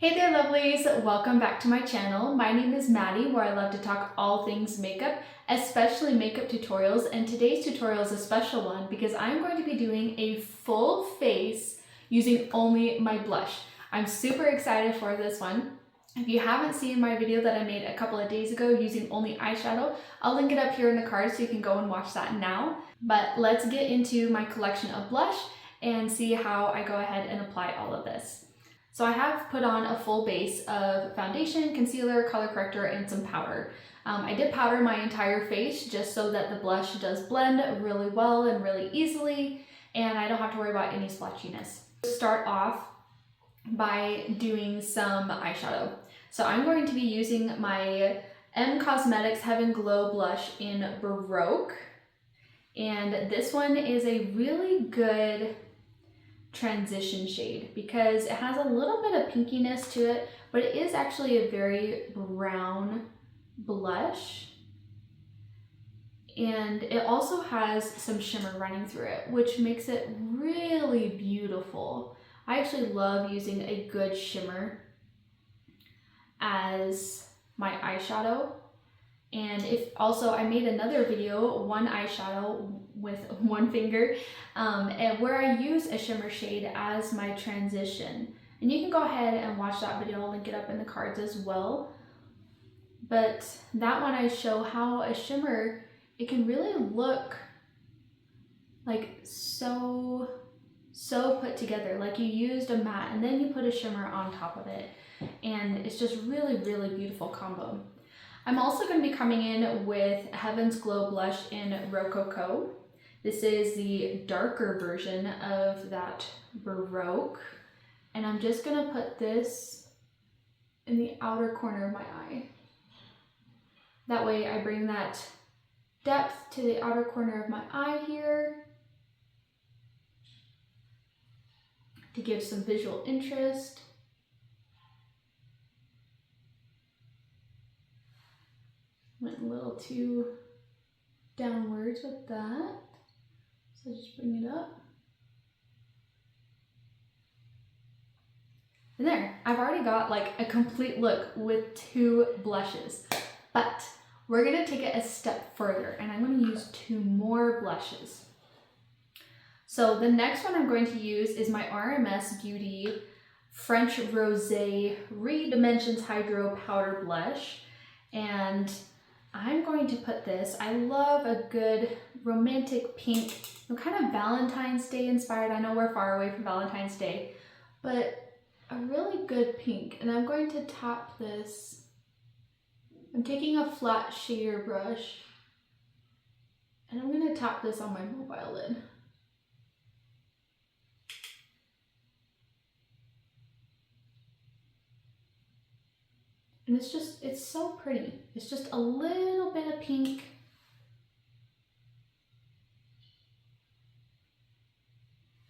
Hey there lovelies, welcome back to my channel. My name is Maddie, where I love to talk all things makeup, especially makeup tutorials, and today's tutorial is a special one because I'm going to be doing a full face using only my blush. I'm super excited for this one. If you haven't seen my video that I made a couple of days ago using only eyeshadow, I'll link it up here in the card so you can go and watch that now. But let's get into my collection of blush and see how I go ahead and apply all of this. So I have put on a full base of foundation, concealer, color corrector, and some powder. I did powder my entire face just so that the blush does blend really well and really easily, and I don't have to worry about any splotchiness. Start off by doing some eyeshadow. So I'm going to be using my Cosmetics Heaven Glow blush in Baroque, and this one is a really good transition shade because it has a little bit of pinkiness to it, but it is actually a very brown blush, and it also has some shimmer running through it, which makes it really beautiful. I actually love using a good shimmer as my eyeshadow. And if also, I made another video, one eyeshadow with one finger, and where I use a shimmer shade as my transition. And you can go ahead and watch that video, I'll link it up in the cards as well. But that one I show how a shimmer, it can really look like so put together, like you used a matte and then you put a shimmer on top of it. And it's just really, really beautiful combo. I'm also going to be coming in with Heaven's Glow blush in Rococo. This is the darker version of that Baroque. And I'm just going to put this in the outer corner of my eye. That way I bring that depth to the outer corner of my eye here to give some visual interest. Went a little too downwards with that, so just bring it up. And there, I've already got like a complete look with two blushes, but we're gonna take it a step further and I'm gonna use two more blushes. So the next one I'm going to use is my RMS Beauty French Rosé ReDimensions Hydra Powder Blush, and I'm going to put this, I love a good romantic pink, kind of Valentine's Day inspired. I know we're far away from Valentine's Day, but a really good pink. And I'm going to tap this. I'm taking a flat shader brush and I'm going to tap this on my mobile lid. And it's so pretty. It's just a little bit of pink.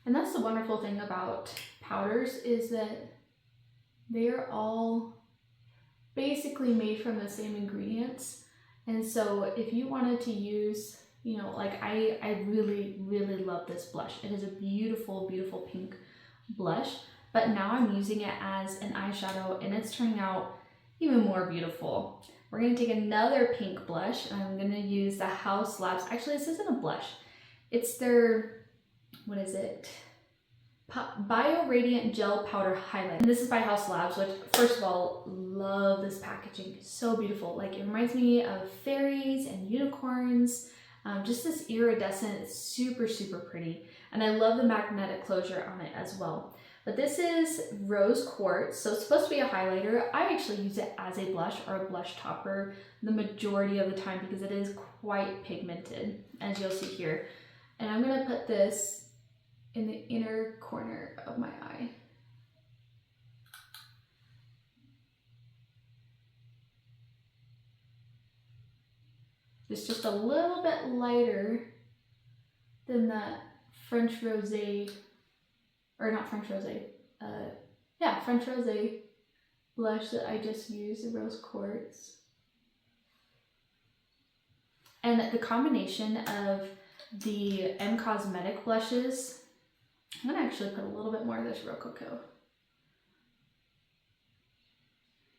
And that's the wonderful thing about powders is that they're all basically made from the same ingredients. And so if you wanted to use, you know, like I really, really love this blush. It is a beautiful, beautiful pink blush, but now I'm using it as an eyeshadow and it's turning out even more beautiful. We're going to take another pink blush and I'm going to use the House Labs. Actually, this isn't a blush. It's their, what is it? Bio Radiant Gel Powder Highlight. And this is by House Labs, which first of all, love this packaging. So beautiful. Like it reminds me of fairies and unicorns. Just this iridescent, super, super pretty. And I love the magnetic closure on it as well. But this is Rose Quartz, so it's supposed to be a highlighter. I actually use it as a blush or a blush topper the majority of the time because it is quite pigmented, as you'll see here. And I'm gonna put this in the inner corner of my eye. It's just a little bit lighter than that French Rosé, or not French Rosé, yeah, French Rosé blush that I just used, the Rose Quartz. And the combination of the Cosmetic blushes, I'm gonna actually put a little bit more of this Rococo.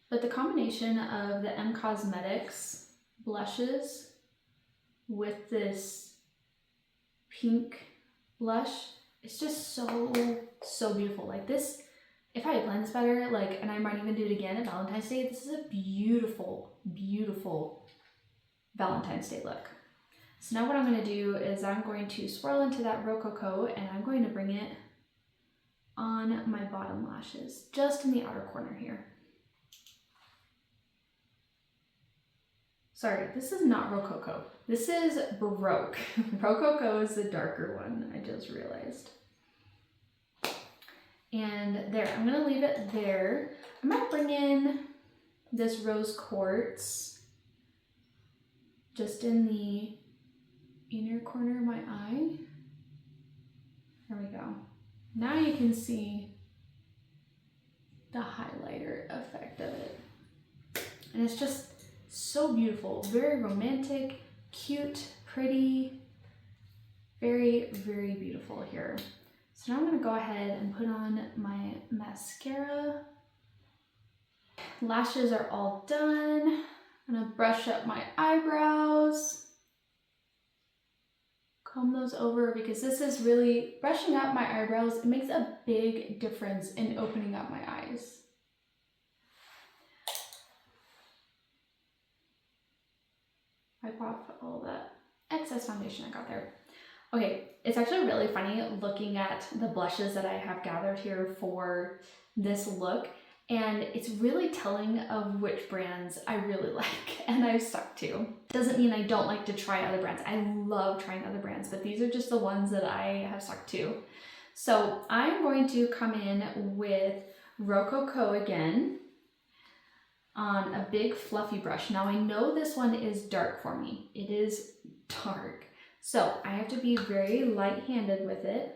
But the combination of the M Cosmetics blushes with this pink blush, it's just so beautiful. Like this, if I blend this better, like, and I might even do it again at Valentine's Day, this is a beautiful, beautiful Valentine's Day look. So now what I'm going to do is I'm going to swirl into that Rococo and I'm going to bring it on my bottom lashes, just in the outer corner here. Sorry, this is not Rococo. This is Baroque. Rococo is the darker one, I just realized. And there, I'm gonna leave it there. I might bring in this rose quartz just in the inner corner of my eye. There we go. Now you can see the highlighter effect of it. And it's just so beautiful, very romantic, cute, pretty, very, very beautiful here. So now I'm gonna go ahead and put on my mascara. Lashes are all done. I'm gonna brush up my eyebrows. Comb those over because this is really, brushing up my eyebrows, it makes a big difference in opening up my eyes. Wipe off all that excess foundation I got there. Okay, it's actually really funny looking at the blushes that I have gathered here for this look, and it's really telling of which brands I really like and I've stuck to. Doesn't mean I don't like to try other brands. I love trying other brands, but these are just the ones that I have stuck to. So I'm going to come in with Rococo again on a big fluffy brush. Now I know this one is dark for me. It is dark. So I have to be very light-handed with it.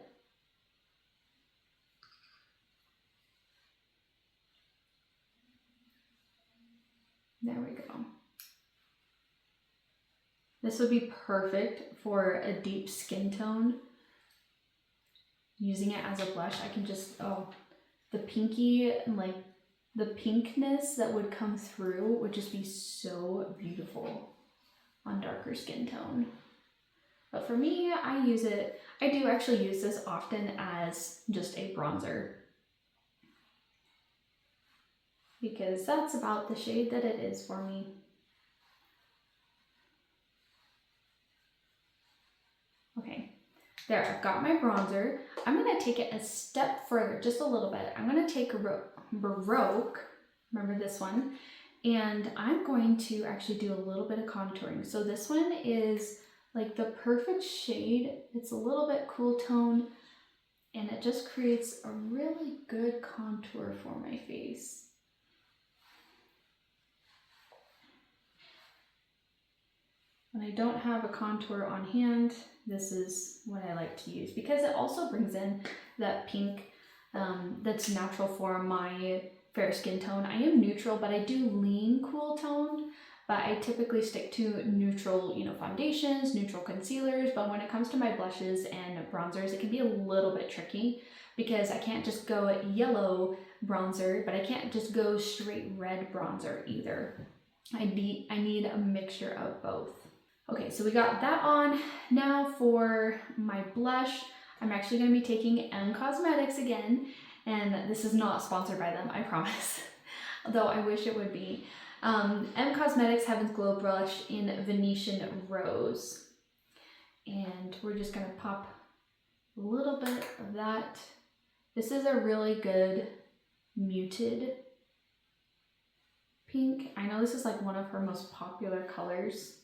There we go. This would be perfect for a deep skin tone. Using it as a blush, I can just, oh, the pinky and like the pinkness that would come through would just be so beautiful on darker skin tone. But for me, I do actually use this often as just a bronzer, because that's about the shade that it is for me. Okay, there, I've got my bronzer. I'm gonna take it a step further, just a little bit. I'm gonna take Baroque, remember this one, and I'm going to actually do a little bit of contouring. So this one is like the perfect shade. It's a little bit cool tone, and it just creates a really good contour for my face. When I don't have a contour on hand, this is what I like to use, because it also brings in that pink that's natural for my fair skin tone. I am neutral, but I do lean cool toned, but I typically stick to neutral, foundations, neutral concealers. But when it comes to my blushes and bronzers, it can be a little bit tricky because I can't just go yellow bronzer, but I can't just go straight red bronzer either. I need a mixture of both. Okay, so we got that on. Now for my blush, I'm actually going to be taking M Cosmetics again, and this is not sponsored by them, I promise, though I wish it would be. M Cosmetics Heaven's Glow Brush in Venetian Rose, and we're just going to pop a little bit of that. This is a really good muted pink. I know this is like one of her most popular colors,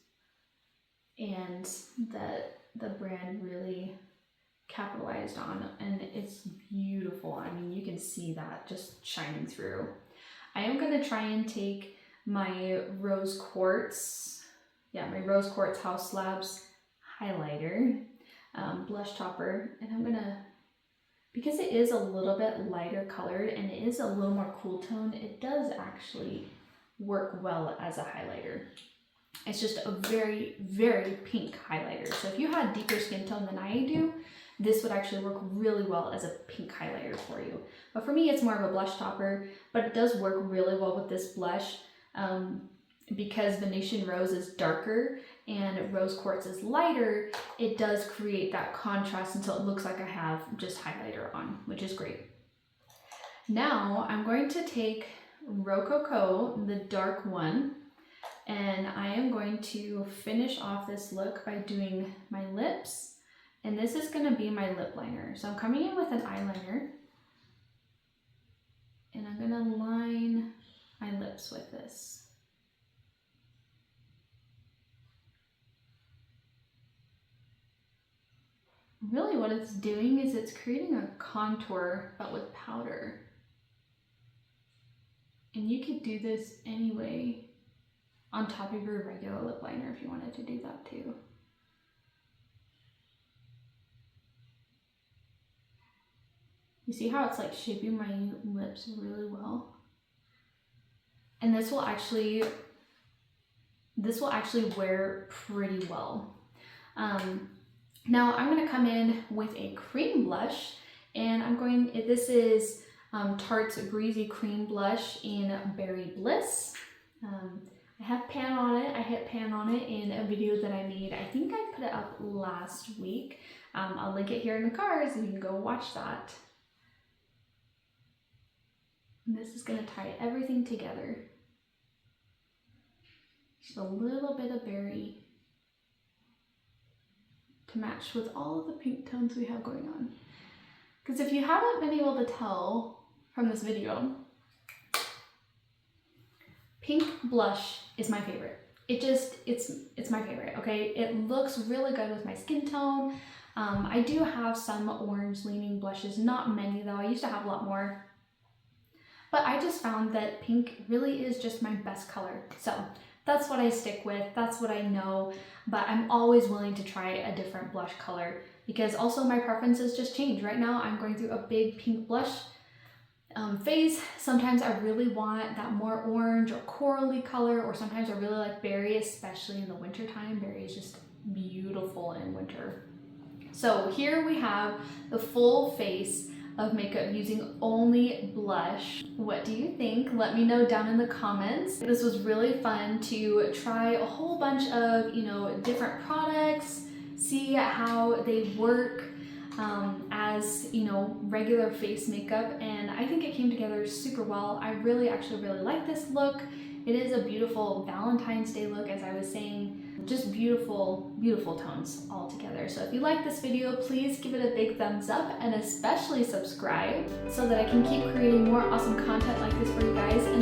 and that the brand really capitalized on, and it's beautiful. I mean, you can see that just shining through. I am going to try and take my Rose Quartz, my Rose Quartz House Labs highlighter, blush topper, and I'm gonna, because it is a little bit lighter colored and it is a little more cool tone, it does actually work well as a highlighter. It's just a very, very pink highlighter. So if you had deeper skin tone than I do, this would actually work really well as a pink highlighter for you. But for me, it's more of a blush topper, but it does work really well with this blush because Venetian Rose is darker and Rose Quartz is lighter. It does create that contrast until it looks like I have just highlighter on, which is great. Now I'm going to take Rococo, the dark one, and I am going to finish off this look by doing my lips. And this is going to be my lip liner. So I'm coming in with an eyeliner and I'm going to line my lips with this. Really what it's doing is it's creating a contour but with powder. And you could do this anyway on top of your regular lip liner if you wanted to do that too. You see how it's like shaping my lips really well? And this will actually wear pretty well. Now I'm going to come in with a cream blush, and this is Tarte's Breezy Cream Blush in Berry Bliss. I have pan on it. I hit pan on it in a video that I made. I think I put it up last week. I'll link it here in the cards and you can go watch that. And this is going to tie everything together. Just a little bit of berry to match with all of the pink tones we have going on. Because if you haven't been able to tell from this video, pink blush is my favorite. It's my favorite, okay? It looks really good with my skin tone. I do have some orange leaning blushes, not many though. I used to have a lot more. But I just found that pink really is just my best color. So that's what I stick with, that's what I know, but I'm always willing to try a different blush color because also my preferences just change. Right now I'm going through a big pink blush phase. Sometimes I really want that more orange or corally color, or sometimes I really like berry, especially in the winter time. Berry is just beautiful in winter. So here we have the full face of makeup using only blush. What do you think? Let me know down in the comments. This was really fun to try a whole bunch of, different products, see how they work as, regular face makeup, and I think it came together super well. I actually really like this look. It is a beautiful Valentine's Day look, as I was saying. Just beautiful, beautiful tones all together. So if you like this video, please give it a big thumbs up and especially subscribe so that I can keep creating more awesome content like this for you guys. And